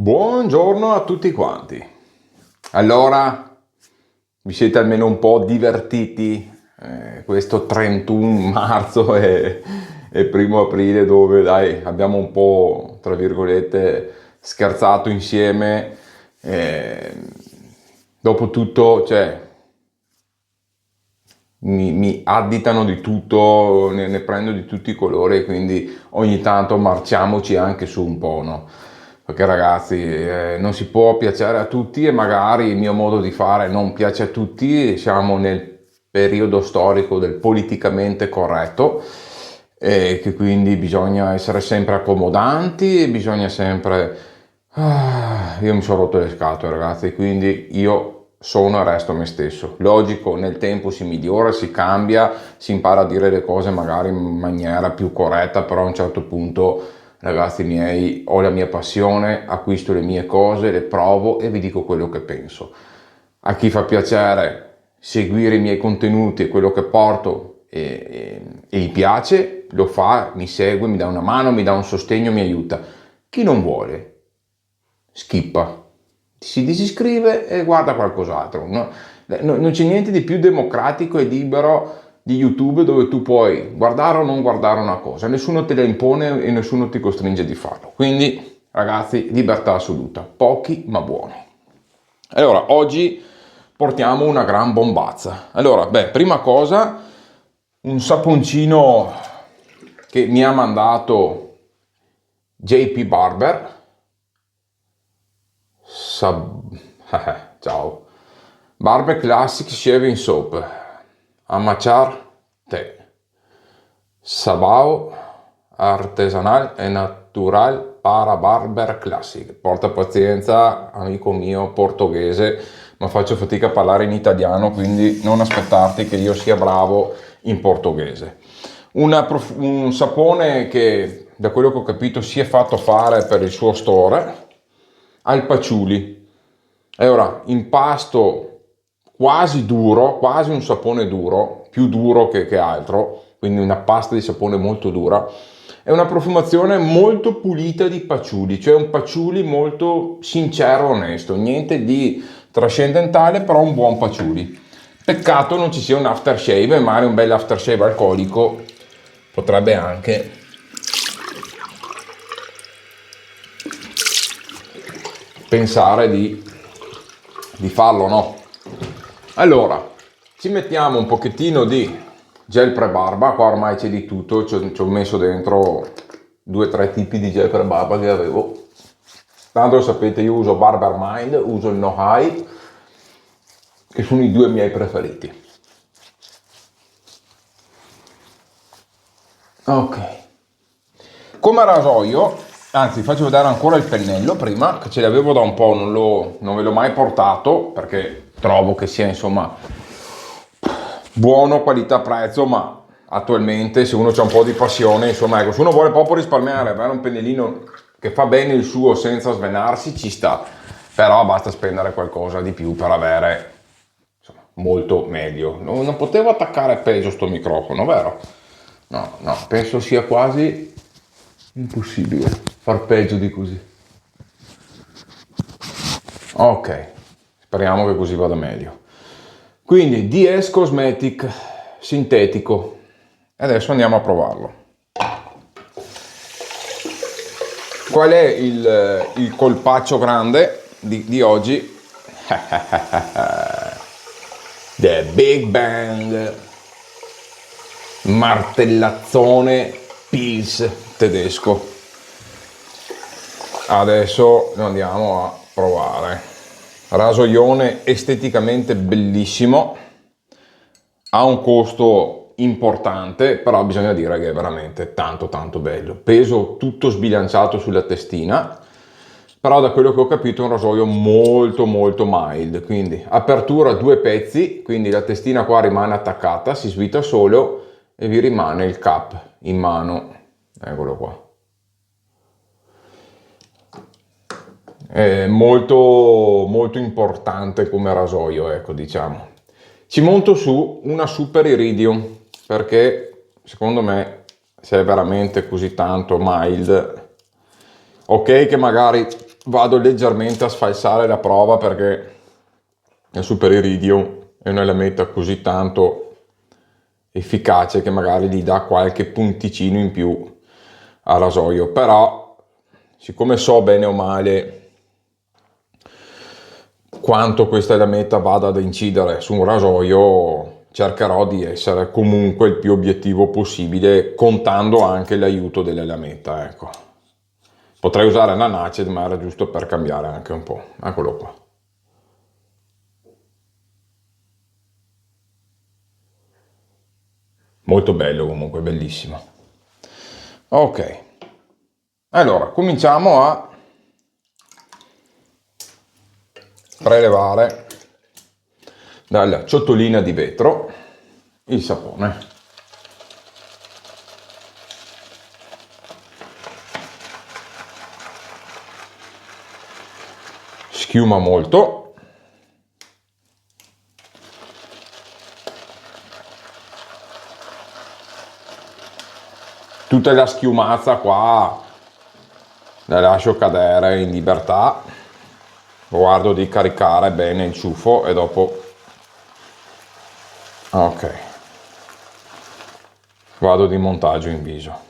Buongiorno a tutti quanti. Allora, vi siete almeno un po' divertiti questo 31 marzo e primo aprile dove dai, abbiamo un po', tra virgolette, scherzato insieme. Dopo tutto, cioè, mi additano di tutto, ne prendo di tutti i colori, quindi ogni tanto marciamoci anche su un po', no? Perché ragazzi, non si può piacere a tutti e magari il mio modo di fare non piace a tutti, siamo nel periodo storico del politicamente corretto e che quindi bisogna essere sempre accomodanti e bisogna sempre... io mi sono rotto le scatole ragazzi, quindi io sono e resto me stesso. Logico, nel tempo si migliora, si cambia, si impara a dire le cose magari in maniera più corretta, però a un certo punto, ragazzi miei, ho la mia passione, acquisto le mie cose, le provo e vi dico quello che penso. A chi fa piacere seguire i miei contenuti e quello che porto e gli piace, lo fa, mi segue, mi dà una mano, mi dà un sostegno, mi aiuta. Chi non vuole, skippa, si disiscrive e guarda qualcos'altro. Non c'è niente di più democratico e libero di YouTube dove tu puoi guardare o non guardare una cosa, nessuno te la impone e nessuno ti costringe di farlo. Quindi, ragazzi, libertà assoluta, pochi ma buoni. Allora, oggi portiamo una gran bombazza. Allora, prima cosa, un saponcino che mi ha mandato JP Barber. Ciao. Barber Classic Shaving Soap. Amachar Te. Sabao Artesanal e Natural para Barber Classic. Porta pazienza, amico mio portoghese, ma faccio fatica a parlare in italiano, quindi non aspettarti che io sia bravo in portoghese. Un sapone che, da quello che ho capito, si è fatto fare per il suo store al patchouli. E ora, impasto quasi duro, quasi un sapone duro, più duro che altro, quindi una pasta di sapone molto dura. È una profumazione molto pulita di patchouli, cioè un patchouli molto sincero, onesto, niente di trascendentale, però un buon patchouli. Peccato non ci sia un aftershave, magari un bel aftershave alcolico potrebbe anche pensare di farlo, no? Allora, ci mettiamo un pochettino di gel pre-barba, qua ormai c'è di tutto, ci ho messo dentro 2-3 tipi di gel pre-barba che avevo. Tanto lo sapete, io uso Barber Mind, uso il No High, che sono i due miei preferiti. Ok. Come rasoio, anzi faccio vedere ancora il pennello prima, che ce l'avevo da un po', non ve l'ho mai portato, perché trovo che sia insomma buono qualità-prezzo, ma attualmente se uno ha un po' di passione, insomma ecco, se uno vuole proprio risparmiare, avere un pennellino che fa bene il suo senza svenarsi, ci sta, però basta spendere qualcosa di più per avere insomma, molto meglio. Non potevo attaccare peggio sto microfono, vero? No, penso sia quasi impossibile far peggio di così. Ok, speriamo che così vada meglio. Quindi DS Cosmetic sintetico. Adesso andiamo a provarlo. Qual è il colpaccio grande di oggi? The Big Bang martellazzone Pils tedesco. Adesso lo andiamo a provare. Rasoione esteticamente bellissimo, ha un costo importante, però bisogna dire che è veramente tanto bello. Peso tutto sbilanciato sulla testina, però da quello che ho capito è un rasoio molto mild, quindi apertura 2 pezzi, quindi la testina qua rimane attaccata, si svita solo e vi rimane il cap in mano, eccolo qua. È molto importante come rasoio, ecco, diciamo. Ci monto su una Super Iridium perché secondo me, se è veramente così tanto mild, ok che magari vado leggermente a sfalsare la prova perché il Super Iridium è una lametta così tanto efficace che magari gli dà qualche punticino in più al rasoio, però siccome so bene o male quanto questa lametta vada ad incidere su un rasoio, cercherò di essere comunque il più obiettivo possibile, contando anche l'aiuto delle lametta, ecco. Potrei usare la Naced, ma era giusto per cambiare anche un po'. Eccolo qua. Molto bello comunque, bellissimo. Ok, allora cominciamo a prelevare dalla ciotolina di vetro il sapone. Schiuma molto. Tutta la schiumazza qua la lascio cadere in libertà, guardo di caricare bene il ciuffo e dopo ok, vado di montaggio in viso.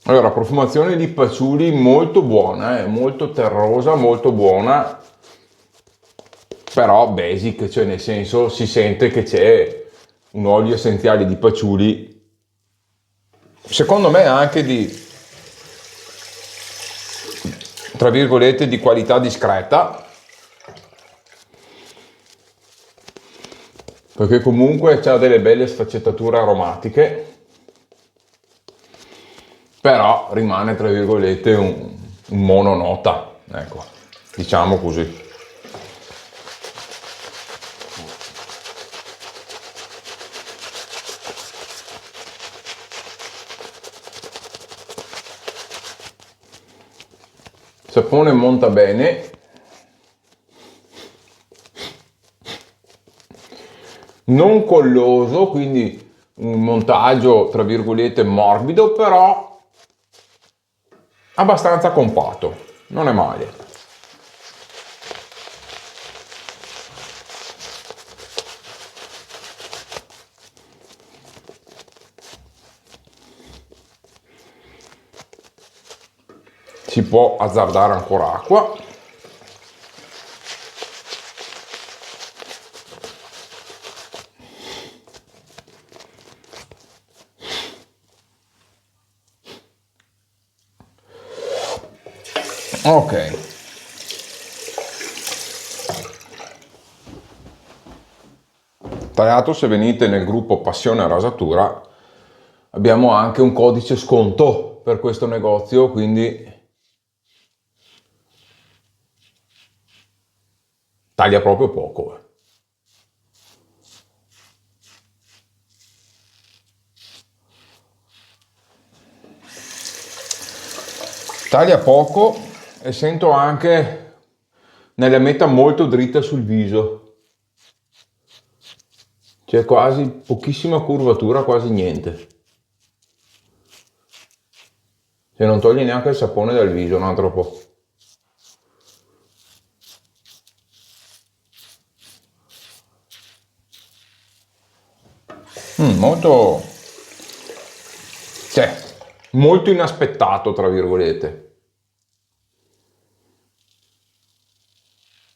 Allora, profumazione di patchouli molto buona, molto terrosa, molto buona, però basic, cioè nel senso si sente che c'è un olio essenziale di patchouli, secondo me anche di, tra virgolette, di qualità discreta, perché comunque c'ha delle belle sfaccettature aromatiche, però rimane tra virgolette un mononota, ecco, diciamo così. Il sapone monta bene, non colloso, quindi un montaggio tra virgolette morbido, però abbastanza compatto, non è male. Si può azzardare ancora acqua. Ok. Tra l'altro, se venite nel gruppo Passione Rasatura abbiamo anche un codice sconto per questo negozio, quindi taglia proprio poco. Taglia poco e sento anche nella meta molto dritta sul viso. C'è quasi pochissima curvatura, quasi niente. Se non togli neanche il sapone dal viso, un altro po'. Molto, cioè, molto inaspettato, tra virgolette.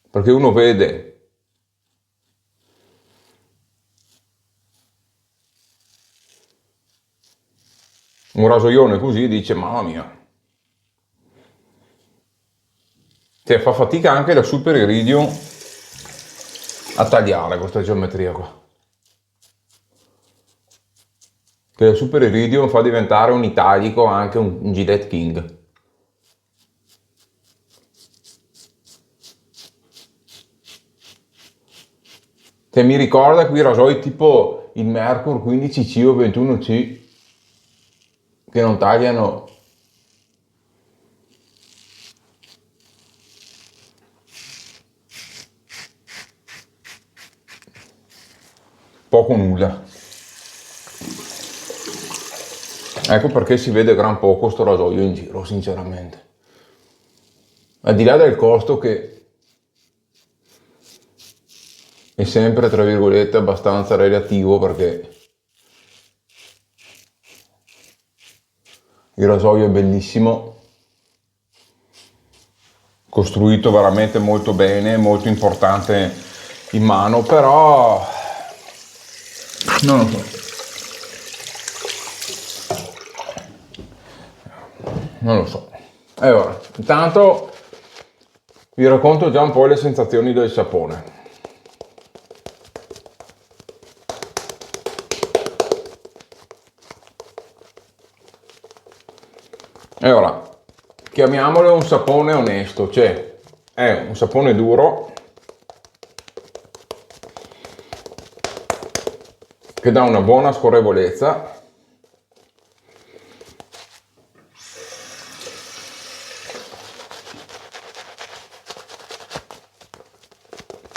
Perché uno vede un rasoione così e dice, mamma mia. Cioè, fa fatica anche la Super Iridium a tagliare questa geometria qua. Che la Super Iridium fa diventare un italico anche un Gillette King. Cioè, mi ricorda qui rasoi tipo il Merkur 15C o 21C, che non tagliano poco o nulla. Ecco perché si vede gran poco sto rasoio in giro, sinceramente. Al di là del costo che è sempre, tra virgolette, abbastanza relativo, perché il rasoio è bellissimo, costruito veramente molto bene, molto importante in mano, però non lo so. Non lo so. E ora, intanto vi racconto già un po' le sensazioni del sapone. E ora, chiamiamolo un sapone onesto, cioè è un sapone duro che dà una buona scorrevolezza,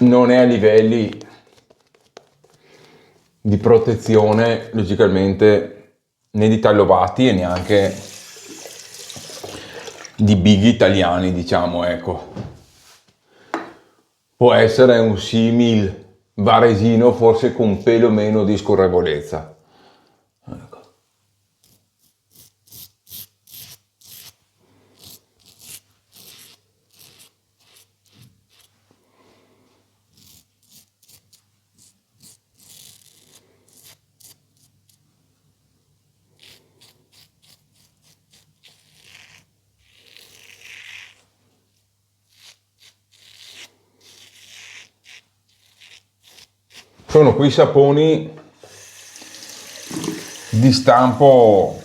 non è a livelli di protezione logicamente né di Tallovati e neanche di big italiani, diciamo, ecco. Può essere un simil varesino, forse con un pelo meno di scorrevolezza. Ecco. Sono quei saponi di stampo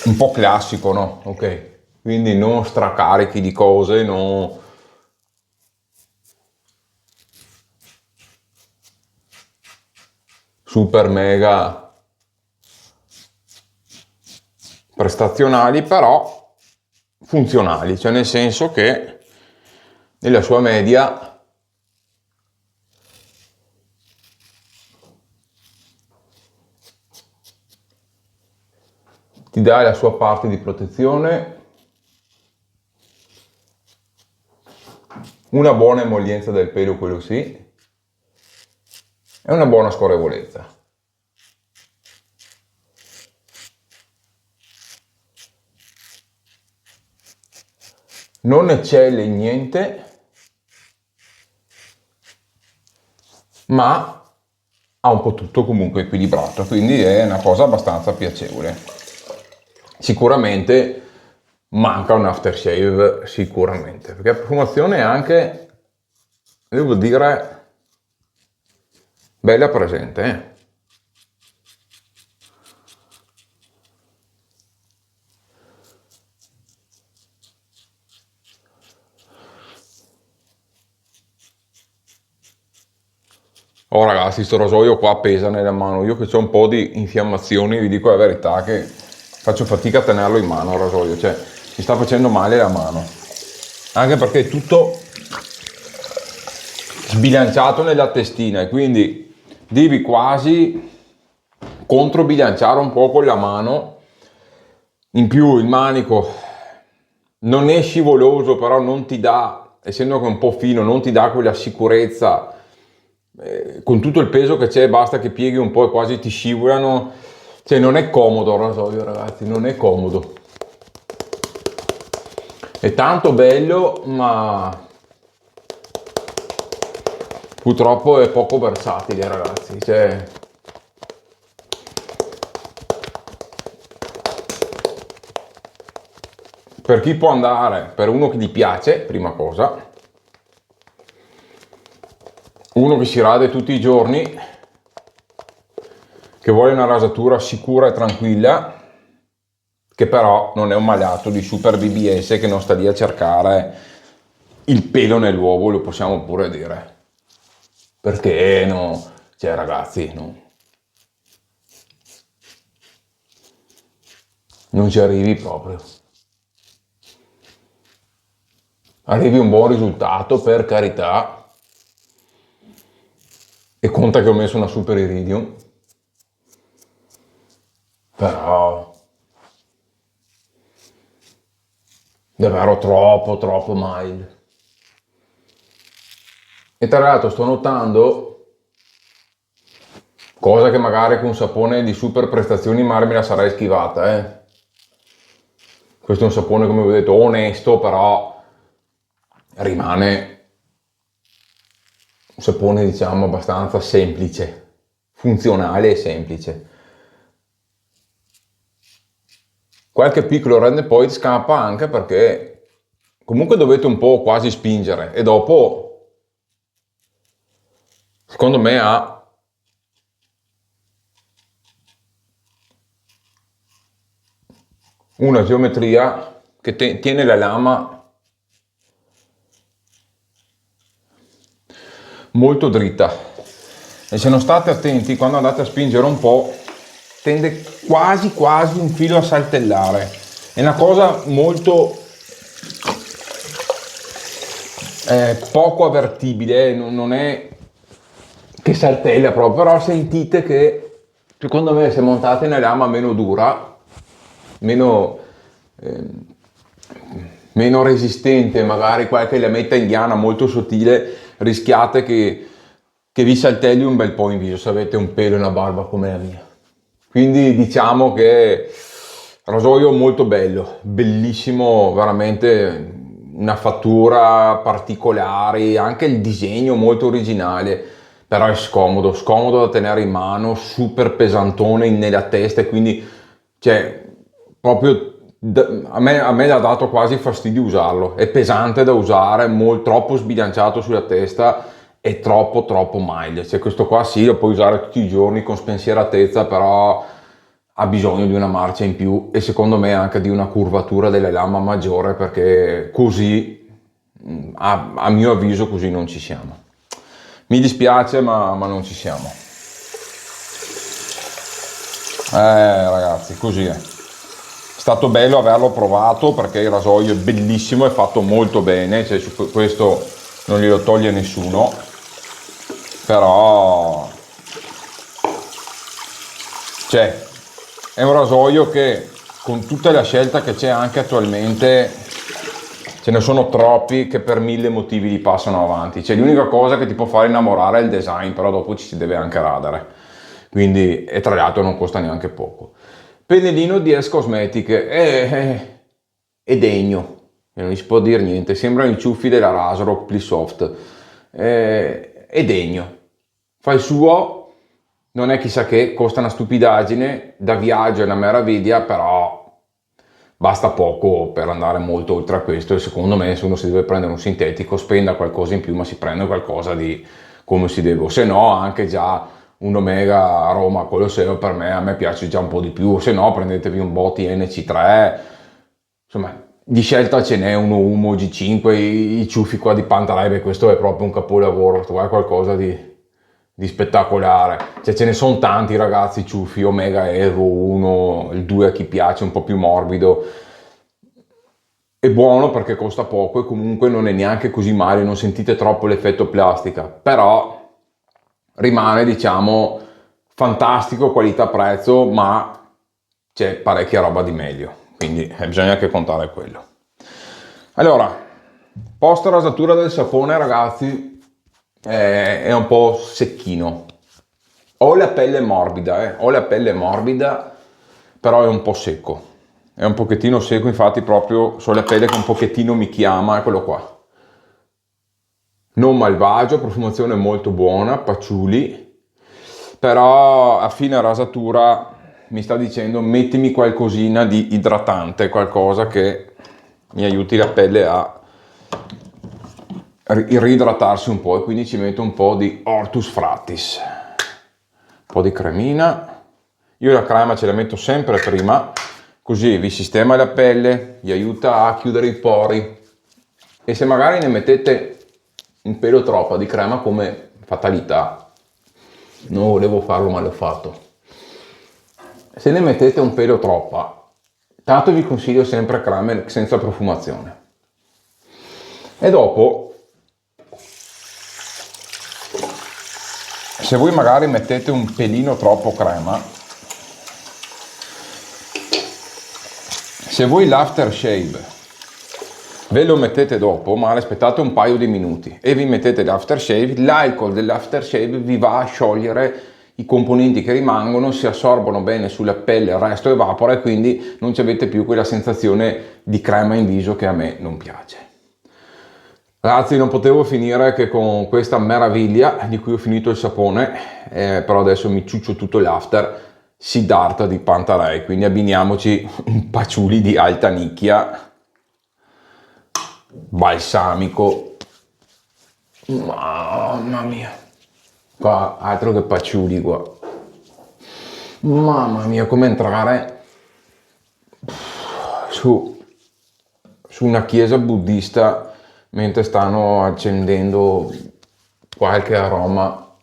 un po' classico, no? Ok, quindi non stracarichi di cose, non super mega prestazionali, però funzionali, cioè nel senso che nella sua media ti dà la sua parte di protezione, una buona emollienza del pelo, quello sì, e una buona scorrevolezza. Non eccelle in niente, ma ha un po' tutto comunque equilibrato, quindi è una cosa abbastanza piacevole. Sicuramente manca un aftershave, sicuramente, perché la profumazione è anche, devo dire, bella presente, eh? Oh ragazzi, sto rasoio qua pesa nella mano, io che ho un po' di infiammazioni, vi dico la verità che faccio fatica a tenerlo in mano il rasoio, cioè mi sta facendo male la mano, anche perché è tutto sbilanciato nella testina e quindi devi quasi controbilanciare un po' con la mano. In più il manico non è scivoloso, però non ti dà, essendo che è un po' fino, non ti dà quella sicurezza. Con tutto il peso che c'è, basta che pieghi un po' e quasi ti scivolano. Cioè non è comodo il rasoio, ragazzi, non è comodo. È tanto bello, ma purtroppo è poco versatile, ragazzi. Cioè, per chi può andare, per uno che gli piace, prima cosa, uno che si rade tutti i giorni, che vuole una rasatura sicura e tranquilla, che però non è un malato di super BBS che non sta lì a cercare il pelo nell'uovo, lo possiamo pure dire. Perché no? Cioè ragazzi, no. non ci arrivi proprio. Arrivi a un buon risultato, per carità, e conta che ho messo una super iridium, però davvero troppo mild. E tra l'altro sto notando, cosa che magari con un sapone di super prestazioni mare me la sarei schivata, Questo è un sapone, come vi ho detto, onesto, però rimane un sapone, diciamo, abbastanza semplice, funzionale e semplice. Qualche piccolo rende poi scappa anche perché comunque dovete un po' quasi spingere, e dopo, secondo me, ha una geometria che tiene la lama molto dritta, e se non state attenti, quando andate a spingere un po', tende quasi un filo a saltellare. È una cosa molto poco avvertibile, non è che saltella proprio, però sentite che, secondo me, se montate una lama meno dura, meno resistente, magari qualche lametta indiana molto sottile, rischiate che vi saltelli un bel po' in viso se avete un pelo e una barba come la mia. Quindi diciamo che rasoio molto bello, bellissimo, veramente una fattura particolare, anche il disegno molto originale, però è scomodo da tenere in mano, super pesantone nella testa, e quindi, cioè, proprio a me ha dato quasi fastidio usarlo. È pesante da usare, troppo sbilanciato sulla testa e troppo mild. Cioè, questo qua sì, lo puoi usare tutti i giorni con spensieratezza, però ha bisogno di una marcia in più, e secondo me anche di una curvatura delle lama maggiore, perché così, a mio avviso, così non ci siamo. Mi dispiace, ma non ci siamo. Ragazzi, così è. È stato bello averlo provato, perché il rasoio è bellissimo, è fatto molto bene, cioè, su questo non glielo toglie nessuno, però cioè, è un rasoio che, con tutta la scelta che c'è anche attualmente, ce ne sono troppi che per 1000 motivi li passano avanti. Cioè, l'unica cosa che ti può fare innamorare è il design, però dopo ci si deve anche radere. Quindi, e tra l'altro non costa neanche poco. Pennellino DS Cosmetiche è degno, non gli si può dire niente. Sembrano i ciuffi della Rasrock Plissoft. È degno. Fa il suo. Non è chissà che, costa una stupidaggine, da viaggio è una meraviglia, però basta poco per andare molto oltre a questo, e secondo me, se uno si deve prendere un sintetico, spenda qualcosa in più, ma si prende qualcosa di come si deve, o se no anche già un Omega Roma Colosseo, per me, a me piace già un po' di più, se no prendetevi un Boti NC3, insomma, di scelta ce n'è, uno Umo G5, i ciuffi qua di Pantalebe, questo è proprio un capolavoro, questo qua è qualcosa di spettacolare. Cioè, ce ne sono tanti, ragazzi, ciuffi, Omega Evo 1, il 2 a chi piace, un po' più morbido. È buono perché costa poco, e comunque non è neanche così male, non sentite troppo l'effetto plastica, però rimane, diciamo, fantastico qualità-prezzo, ma c'è parecchia roba di meglio, quindi bisogna anche contare quello. Allora, post rasatura del sapone, ragazzi, è un po' secchino. Ho la pelle morbida, però è un po' secco. È un pochettino secco, infatti proprio sulla pelle che un pochettino mi chiama, eccolo qua. Non malvagio, profumazione molto buona, patchouli, però a fine rasatura mi sta dicendo mettimi qualcosina di idratante, qualcosa che mi aiuti la pelle a riidratarsi un po', e quindi ci metto un po' di Orthus Fratis, un po' di cremina. Io la crema ce la metto sempre prima, così vi sistema la pelle, vi aiuta a chiudere i pori, e se magari ne mettete un pelo troppa di crema, come fatalità, non volevo farlo ma l'ho fatto, se ne mettete un pelo troppa, Tanto vi consiglio sempre creme senza profumazione. E dopo, se voi magari mettete un pelino troppo crema, se voi l'aftershave ve lo mettete dopo, ma aspettate un paio di minuti e vi mettete l'aftershave, l'alcol dell'aftershave vi va a sciogliere i componenti che rimangono, si assorbono bene sulla pelle, il resto evapora e quindi non avete più quella sensazione di crema in viso che a me non piace. Ragazzi, non potevo finire che con questa meraviglia di cui ho finito il sapone, però adesso mi ciuccio tutto l'after Siddhartha di Pantarei, quindi abbiniamoci un patchouli di alta nicchia, balsamico, mamma mia, qua altro che patchouli qua, mamma mia, come entrare su una chiesa buddista mentre stanno accendendo qualche aroma,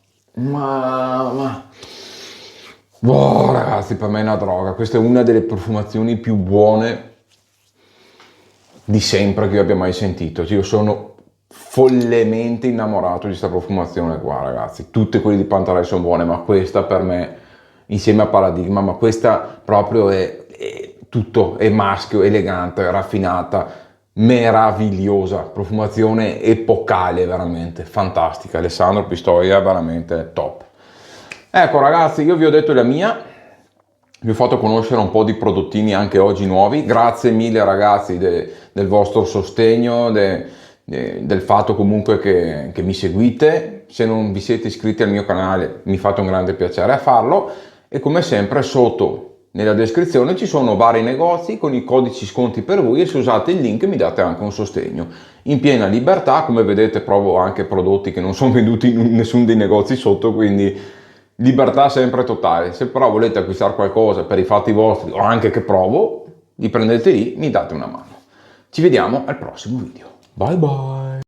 oh, ragazzi, per me è una droga. Questa è una delle profumazioni più buone di sempre che io abbia mai sentito. Io sono follemente innamorato di questa profumazione qua, ragazzi. Tutte quelle di Pantarei sono buone, ma questa per me, insieme a Paradigma, ma questa proprio è tutto, è maschio, elegante, raffinata, meravigliosa, profumazione epocale, veramente fantastica. Alessandro Pistoia è veramente top. Ecco ragazzi, io vi ho detto la mia, vi ho fatto conoscere un po' di prodottini anche oggi nuovi, grazie mille ragazzi del vostro sostegno, del fatto comunque che mi seguite. Se non vi siete iscritti al mio canale mi fate un grande piacere a farlo e come sempre sotto nella descrizione ci sono vari negozi con i codici sconti per voi e se usate il link mi date anche un sostegno in piena libertà. Come vedete provo anche prodotti che non sono venduti in nessuno dei negozi sotto, quindi libertà sempre totale. Se però volete acquistare qualcosa per i fatti vostri o anche che provo, li prendete lì, mi date una mano. Ci vediamo al prossimo video. Bye bye!